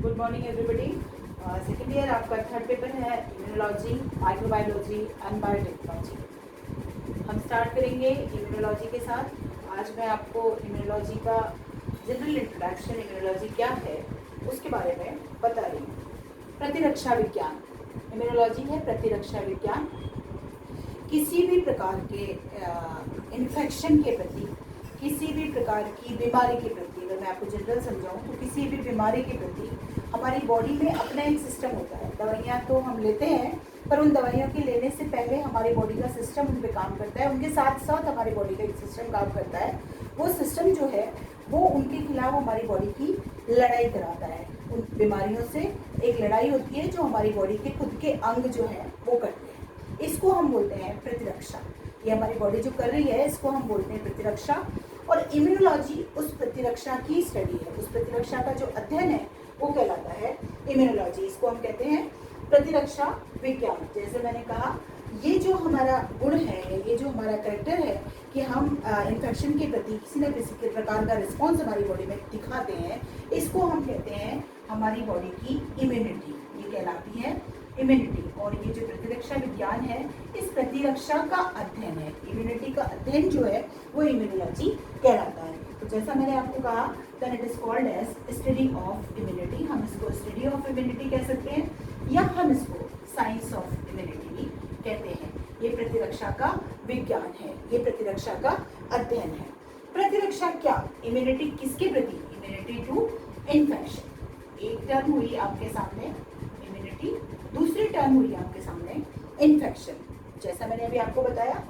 Good morning everybody. Second year आपका third paper है immunology, microbiology and biotechnology. हम start करेंगे इम्यूनोलॉजी के साथ। आज मैं आपको इम्यूनोलॉजी का जनरल इंट्रोडक्शन, इम्यूनोलॉजी क्या है उसके बारे में बता रही हूँ। प्रतिरक्षा विज्ञान इम्यूनोलॉजी है। प्रतिरक्षा विज्ञान किसी भी प्रकार के इन्फेक्शन के प्रति, किसी भी प्रकार की बीमारी के प्रति, अगर मैं आपको जनरल समझाऊं तो किसी भी बीमारी के प्रति हमारी बॉडी में अपना एक सिस्टम होता है। दवाइयाँ तो हम लेते हैं, पर उन दवाइयों के लेने से पहले हमारी बॉडी का सिस्टम उन पर काम करता है। उनके साथ साथ हमारी बॉडी का एक सिस्टम काम करता है। वो सिस्टम जो है वो उनके खिलाफ हमारी बॉडी की लड़ाई कराता है। उन बीमारियों से एक लड़ाई होती है जो हमारी बॉडी के खुद के अंग जो है वो करते हैं। इसको हम बोलते हैं प्रतिरक्षा। ये हमारी बॉडी जो कर रही है इसको हम बोलते हैं प्रतिरक्षा। और इम्यूनोलॉजी उस प्रतिरक्षा की स्टडी है। उस प्रतिरक्षा का जो अध्ययन है वो कहलाता है इम्यूनोलॉजी। इसको हम कहते हैं प्रतिरक्षा विज्ञान। जैसे मैंने कहा, ये जो हमारा गुण है, ये जो हमारा कैरेक्टर है कि हम इन्फेक्शन के प्रति किसी न किसी के प्रकार का रिस्पॉन्स हमारी बॉडी में दिखाते हैं, इसको हम कहते हैं हमारी बॉडी की इम्यूनिटी। ये कहलाती है इम्यूनिटी। और ये जो प्रतिरक्षा विज्ञान है, इस प्रतिरक्षा का अध्ययन है, इम्यूनिटी का अध्ययन जो है वो इम्यूनोलॉजी कहलाता है। तो जैसा मैंने आपको कहा, then it is called as study of immunity. हम इसको स्टडी ऑफ इम्यूनिटी कह सकते हैं या हम इसको साइंस ऑफ इम्यूनिटी भी कहते हैं। ये प्रतिरक्षा का विज्ञान है, ये प्रतिरक्षा का अध्ययन है। प्रतिरक्षा क्या? इम्यूनिटी किसके प्रति? Immunity to infection. एक टर्म हुई आपके सामने इम्यूनिटी, दूसरी टर्म हुई आपके सामने इन्फेक्शन। जैसा मैंने अभी आपको बताया,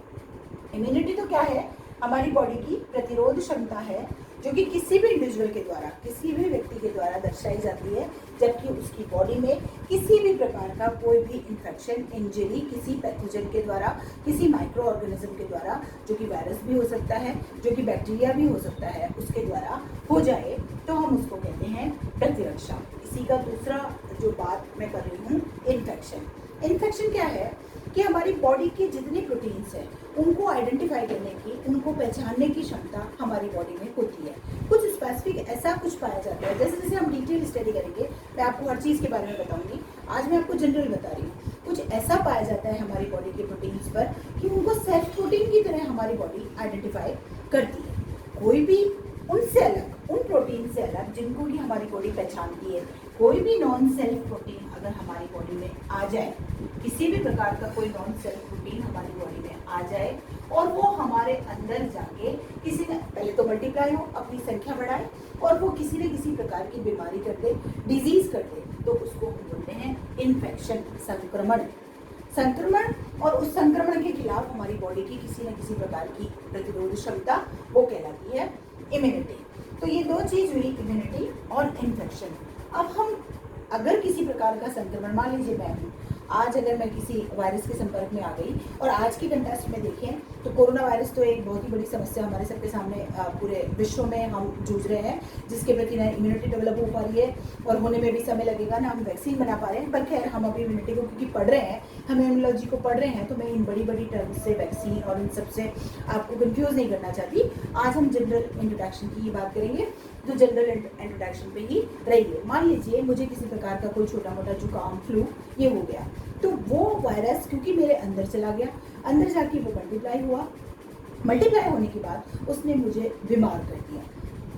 इम्यूनिटी तो क्या है? हमारी बॉडी की प्रतिरोध क्षमता है जो कि किसी भी इंडिविजुअल के द्वारा, किसी भी व्यक्ति के द्वारा दर्शाई जाती है, जबकि उसकी बॉडी में किसी भी प्रकार का कोई भी इन्फेक्शन, इंजरी किसी पैथोजन के द्वारा, किसी माइक्रो ऑर्गेनिज्म के द्वारा, जो कि वायरस भी हो सकता है, जो कि बैक्टीरिया भी हो सकता है, उसके द्वारा हो जाए तो हम उसको कहते हैं प्रतिरक्षा। इसी का दूसरा जो बात मैं कर रही हूँ, इन्फेक्शन। इन्फेक्शन क्या है कि हमारी बॉडी के जितने प्रोटीन्स हैं उनको आइडेंटिफाई करने की, उनको पहचानने की क्षमता हमारी बॉडी में होती है। कुछ स्पेसिफिक ऐसा कुछ पाया जाता है, जैसे जैसे हम डिटेल स्टडी करेंगे मैं आपको हर चीज़ के बारे में बताऊंगी। आज मैं आपको जनरल बता रही हूँ। कुछ ऐसा पाया जाता है हमारी बॉडी के प्रोटीन्स पर कि उनको सेल्फ प्रोटीन की तरह हमारी बॉडी आइडेंटिफाई करती है। कोई भी उनसे अलग, उन प्रोटीन से अलग जिनको कि हमारी बॉडी पहचानती है, कोई भी नॉन सेल्फ प्रोटीन अगर हमारी बॉडी में आ जाए, किसी भी प्रकार का कोई नॉन सेल्फ प्रोटीन हमारी बॉडी में आ जाए और वो हमारे अंदर जाके किसी ने पहले तो मल्टीप्लाई हो, अपनी संख्या बढ़ाए और वो किसी न किसी प्रकार की बीमारी कर दे, डिजीज कर दे, तो उसको हम बोलते हैं इन्फेक्शन, संक्रमण। संक्रमण और उस संक्रमण के खिलाफ हमारी बॉडी की किसी न किसी प्रकार की प्रतिरोध क्षमता वो कहलाती है इम्यूनिटी। तो ये दो चीज हुई, इम्यूनिटी और इन्फेक्शन। अब हम अगर किसी प्रकार का संक्रमण, मान लीजिए मैं हूँ आज, अगर मैं किसी वायरस के संपर्क में आ गई, और आज की कंटेस्ट में देखें तो कोरोना वायरस तो एक बहुत ही बड़ी समस्या हमारे सबके सामने पूरे विश्व में हम जूझ रहे हैं, जिसके प्रति ना इम्यूनिटी डेवलप हो पा रही है और होने में भी समय लगेगा, ना हम वैक्सीन बना पा रहे हैं। पर खैर, हम अभी इम्यूनिटी को क्योंकि पढ़ रहे हैं, हम इम्यूनोलॉजी को पढ़ रहे हैं, तो मैं इन बड़ी बड़ी टर्म्स से, वैक्सीन और इन सबसे आपको कंफ्यूज नहीं करना चाहती। आज हम जनरल इंट्रोडक्शन की ही बात करेंगे, तो जनरल इंट्रोडक्शन पे ही रहिए। मान लीजिए मुझे किसी प्रकार का कोई छोटा मोटा जुकाम, फ्लू ये हो गया, तो वो वायरस क्योंकि मेरे अंदर चला गया, अंदर जाके वो मल्टीप्लाई हुआ, मल्टीप्लाई होने के बाद उसने मुझे बीमार कर दिया।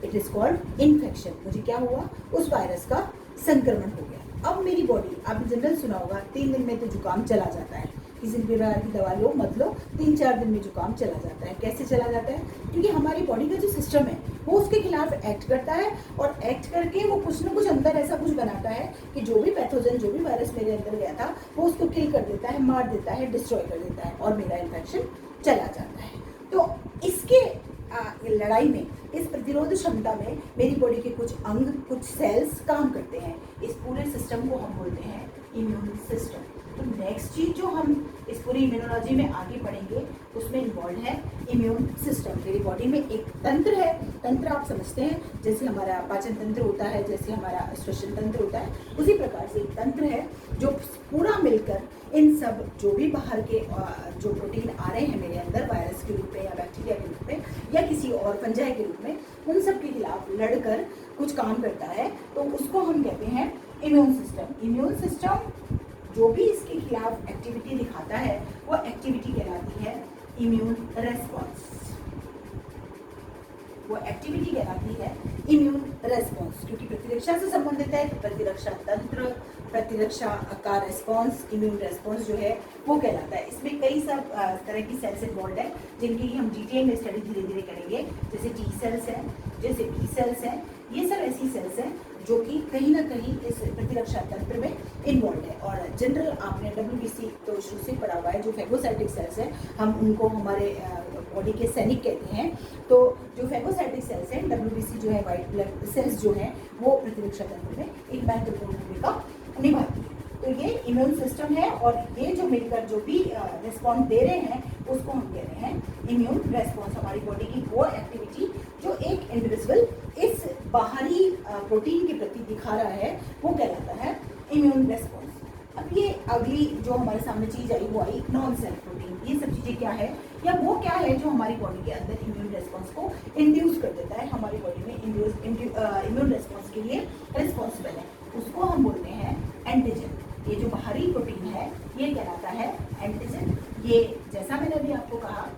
It is called infection. मुझे क्या हुआ? उस वायरस का संक्रमण हो गया। अब मेरी बॉडी, आपने जनरल सुना होगा, 3 दिन में तो जुकाम चला जाता है, किसी भी प्रकार की दवा लो मत लो, 3-4 दिन में जुकाम चला जाता है। कैसे चला जाता है? क्योंकि हमारी बॉडी का जो सिस्टम है वो उसके खिलाफ एक्ट करता है, और एक्ट करके वो कुछ ना कुछ अंदर ऐसा कुछ बनाता है कि जो भी पैथोजन, जो भी वायरस मेरे अंदर गया था, वो उसको किल कर देता है, मार देता है, डिस्ट्रॉय कर देता है, और मेरा इन्फेक्शन चला जाता है। तो इसके लड़ाई में, इस प्रतिरोध क्षमता में मेरी बॉडी के कुछ अंग, कुछ सेल्स काम करते हैं। इस पूरे सिस्टम को हम बोलते हैं इम्यून सिस्टम। तो नेक्स्ट चीज जो हम इस पूरी इम्यूनोलॉजी में आगे पढ़ेंगे उसमें इन्वॉल्व है इम्यून सिस्टम। मेरी बॉडी में एक तंत्र है, तंत्र आप समझते हैं जैसे हमारा पाचन तंत्र होता है, जैसे हमारा श्वसन तंत्र होता है, उसी प्रकार से एक तंत्र है जो पूरा मिलकर इन सब जो भी बाहर के जो प्रोटीन आ रहे हैं मेरे अंदर वायरस के रूप में या बैक्टीरिया के रूप में या किसी और फंजाई के रूप में, उन सब के खिलाफ लड़कर कुछ काम करता है, तो उसको हम कहते हैं इम्यून सिस्टम। इम्यून सिस्टम जो भी इसके खिलाफ एक्टिविटी दिखाता है वो एक्टिविटी कहलाती है इम्यून रेस्पॉन्स। वो एक्टिविटी कहलाती है इम्यून रेस्पॉन्स, क्योंकि प्रतिरक्षा से संबंधित है। प्रतिरक्षा तंत्र, प्रतिरक्षा का रेस्पॉन्स, इम्यून रेस्पॉन्स जो है वो कहलाता है। इसमें कई सब तरह की सेल्स इन्वॉल्व है जिनकी हम डिटेल में स्टडी धीरे धीरे करेंगे, जैसे टी सेल्स हैं, जैसे बी सेल्स हैं। ये सब ऐसी सेल्स हैं जो कि कहीं ना कहीं इस प्रतिरक्षा तंत्र में इन्वॉल्व है। और जनरल आपने WBC तो शुरू से पढ़ा हुआ है, जो फैगोसाइटिक सेल्स हैं हम उनको हमारे बॉडी के सैनिक कहते हैं। तो जो फैगोसाइटिक सेल्स हैं, WBC जो है वाइट ब्लड सेल्स जो हैं, वो प्रतिरक्षा तंत्र में एक महत्वपूर्ण भूमिका निभाती है। तो ये इम्यून सिस्टम है और ये जो मिलकर जो भी रिस्पॉन्स दे रहे हैं उसको हम कह रहे हैं इम्यून रेस्पॉन्स। हमारी बॉडी की वो एक्टिविटी जो एक इंडिविजुअल इस बाहरी प्रोटीन के प्रति दिखा रहा है वो कहलाता है इम्यून रेस्पॉन्स। अब ये अगली जो हमारे सामने चीज़ आई वो आई नॉन सेल्फ प्रोटीन। ये सब चीज़ें क्या है या वो क्या है जो हमारी बॉडी के अंदर इम्यून रेस्पॉन्स को इंड्यूस कर देता है, हमारी बॉडी में इम्यून रेस्पॉन्स के लिए रिस्पॉन्सिबल है, उसको हम बोलते हैं एंटीजन। ये जो बाहरी प्रोटीन है ये कहलाता है एंटीजन। ये जैसा मैंने अभी आपको कहा,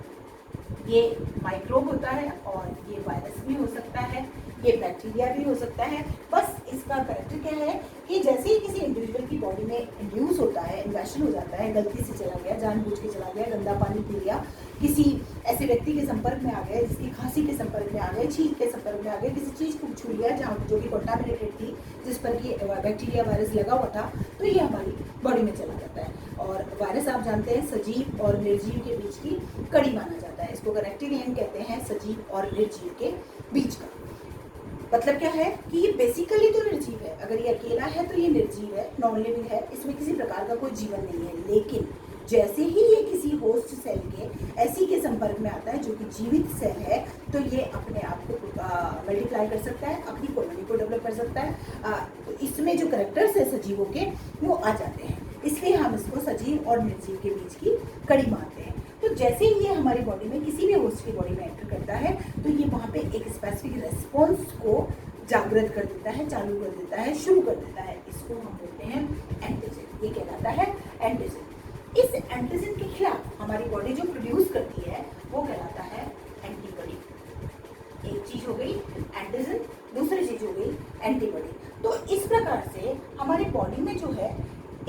ये माइक्रोब होता है और ये वायरस भी हो सकता है, ये बैक्टीरिया भी हो सकता है। बस इसका कैरेक्टर क्या है कि जैसे ही किसी इंडिविजुअल की बॉडी में इंड्यूस होता है, इन्वेशन हो जाता है, गलती से चला गया, जानबूझ के चला गया, गंदा पानी पी लिया, किसी ऐसे व्यक्ति के संपर्क में आ गए, जिसकी खांसी के संपर्क में आ गए, छींक के संपर्क में आ गए, किसी चीज़ को छू लिया जहाँ जो कि कंटामिनेटेड थी, जिस पर कि बैक्टीरिया वायरस लगा हुआ था, तो ये हमारी बॉडी में चला जाता है। और वायरस आप जानते हैं सजीव और निर्जीव के बीच की कड़ी माना जाता है। इसको करेक्टिव लिंक कहते हैं सजीव और निर्जीव के बीच का। मतलब क्या है कि ये बेसिकली तो निर्जीव है, अगर ये अकेला है तो ये निर्जीव है, नॉन लिविंग है, इसमें किसी प्रकार का कोई जीवन नहीं है। लेकिन जैसे ही ये किसी होस्ट सेल के ऐसी के संपर्क में आता है जो कि जीवित सेल है, तो ये अपने आप को मल्टीप्लाई कर सकता है, अपनी कॉलोनी को डेवलप कर सकता है। तो इसमें जो करेक्टर्स है सजीवों के वो आ जाते हैं, इसलिए हम इसको सजीव और निर्जीव के बीच की कड़ी मानते हैं। तो जैसे ही ये हमारी बॉडी में किसी भी होस्ट की बॉडी में एंटर करता है तो ये वहाँ पे एक स्पेसिफिक रेस्पॉन्स को जागृत कर देता है, चालू कर देता है, शुरू कर देता है। इसको हम बोलते हैं एंटीजन। ये कहलाता है एंटीजन। इस एंटीजन के खिलाफ हमारी बॉडी जो प्रोड्यूस करती है वो कहलाता है एंटीबॉडी। एक चीज हो गई एंटीजन, दूसरी चीज हो गई एंटीबॉडी। तो इस प्रकार से हमारी बॉडी में जो है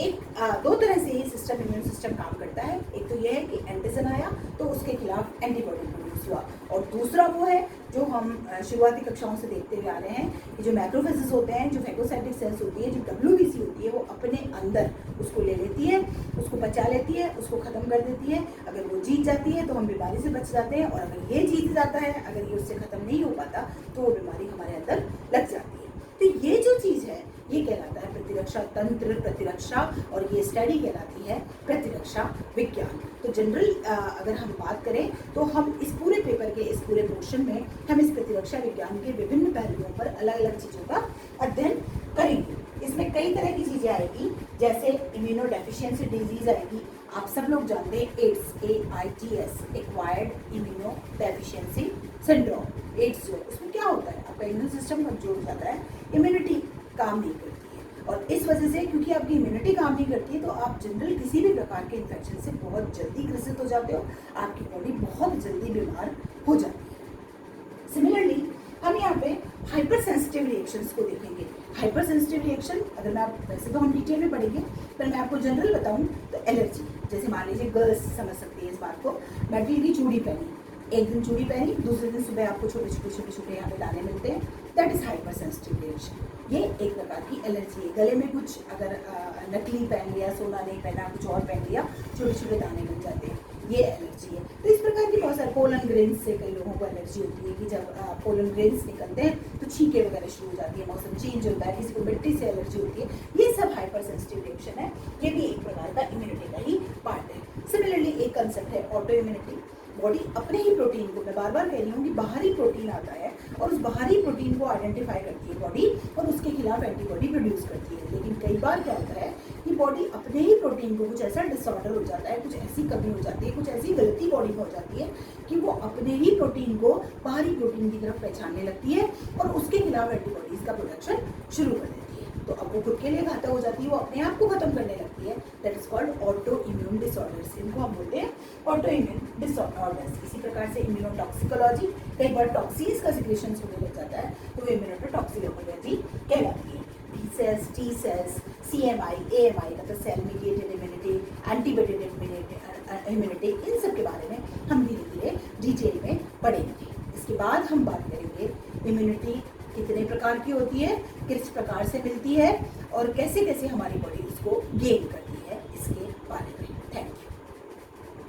एक दो तरह से ये सिस्टम, इम्यून सिस्टम काम करता है। एक तो ये है कि एंटीजन आया तो उसके खिलाफ एंटीबॉडी प्रोड्यूस हुआ, और दूसरा वो है जो हम शुरुआती कक्षाओं से देखते हुए आ रहे हैं कि जो मैक्रोफेजेस होते हैं, जो फैगोसाइटिक सेल्स होती है, जो WBC होती है, वो अपने अंदर उसको ले लेती है, उसको पचा लेती है, उसको खत्म कर देती है। अगर वो जीत जाती है तो हम बीमारी से बच जाते हैं, और अगर ये जीत जाता है, अगर ये उससे खत्म नहीं हो पाता तो वो बीमारी हमारे अंदर लग जाती है। तो ये जो चीज़ है ये कहलाता है प्रतिरक्षा तंत्र, प्रतिरक्षा, और ये स्टडी कहलाती है प्रतिरक्षा विज्ञान। तो जनरल अगर हम बात करें तो हम इस पूरे पेपर के इस पूरे पोर्शन में हम इस प्रतिरक्षा विज्ञान के विभिन्न पहलुओं पर अलग अलग चीज़ों का अध्ययन करेंगे। इसमें कई तरह की चीज़ें आएगी, जैसे इम्यूनो डेफिशिएंसी डिजीज आएगी। आप सब लोग जानते हैं AIDS, AIDS, acquired immuno deficiency syndrome, AIDS जो उसमें क्या होता है, आपका इम्यून सिस्टम कमजोर हो जाता है, इम्यूनिटी काम नहीं करती है, और इस वजह से क्योंकि आपकी इम्यूनिटी काम नहीं करती है तो आप जनरल किसी भी प्रकार के इन्फेक्शन से बहुत जल्दी ग्रसित हो जाते हो, आपकी बॉडी बहुत जल्दी बीमार हो जाती है। सिमिलरली हम यहाँ पे हाइपर सेंसिटिव रिएक्शंस को देखेंगे। हाइपर सेंसिटिव रिएक्शन अगर मैं वैसे तो हम डिटेल में पढ़ेंगे, पर मैं आपको जनरल बताऊँ तो एलर्जी, जैसे मान लीजिए गर्ल्स समझ सकती है इस बात को, मेटल की चूड़ी पहनी, एक दिन चूड़ी पहनी, दूसरे दिन सुबह आपको छोटे छोटे यहाँ पे दाने मिलते हैं, that is hyper sensitive reaction. ये एक प्रकार की एलर्जी है। गले में कुछ अगर नकली पहन लिया, सोना नहीं पहना, कुछ और पहन लिया, छोटे छोटे दाने बन जाते हैं, ये एलर्जी है। तो इस प्रकार की बहुत सारे पोलन ग्रेन्स से कई लोगों को एलर्जी होती है कि जब पोलन ग्रेन्स निकलते हैं तो छींके वगैरह शुरू हो जाती है, मौसम चेंज होता है, किसी को मिट्टी से एलर्जी होती है। ये सब हाइपर सेंसिटिव रिएक्शन है, ये भी एक प्रकार का इम्यूनिटी का ही पार्ट है। सिमिलरली एक कंसेप्ट है ऑटो इम्यूनिटी। बॉडी अपने ही प्रोटीन को, मैं बार बार कह रही हूँ कि बाहरी प्रोटीन आता है और उस बाहरी प्रोटीन को आइडेंटिफाई करती है बॉडी और उसके खिलाफ एंटीबॉडी प्रोड्यूस करती है। लेकिन कई बार क्या होता है कि बॉडी अपने ही प्रोटीन को, कुछ ऐसा डिसऑर्डर हो जाता है, कुछ ऐसी कमी हो जाती है, कुछ ऐसी गलती बॉडी में हो जाती है कि वो अपने ही प्रोटीन को बाहरी प्रोटीन की तरफ पहचानने लगती है और उसके खिलाफ एंटीबॉडीज का प्रोडक्शन शुरू कर देती है। तो अब वो खुद के लिए घातक हो जाती है, वो अपने आप को खत्म करने लगती है। That is called auto immune disorders. इनको हम बोलते हैं ऑटो इम्यून डिसऑर्डर्स। इसी प्रकार से इम्यूनोटॉक्सिकोलॉजी, कई बार टॉक्सिन्स का सिक्रेशन होने लग जाता है तो वो इम्यूनोटॉक्सिकोलॉजी कहलाती है। B cells, T cells, CMI, AMI मतलब cell mediated immunity, antibody immunity, इन सब के बारे में हम धीरे धीरे डिटेल में पढ़ेंगे। इसके बाद हम बात करेंगे इम्यूनिटी कितने प्रकार की होती है, किस प्रकार से मिलती है और कैसे कैसे हमारी बॉडी उसको गेन करती है।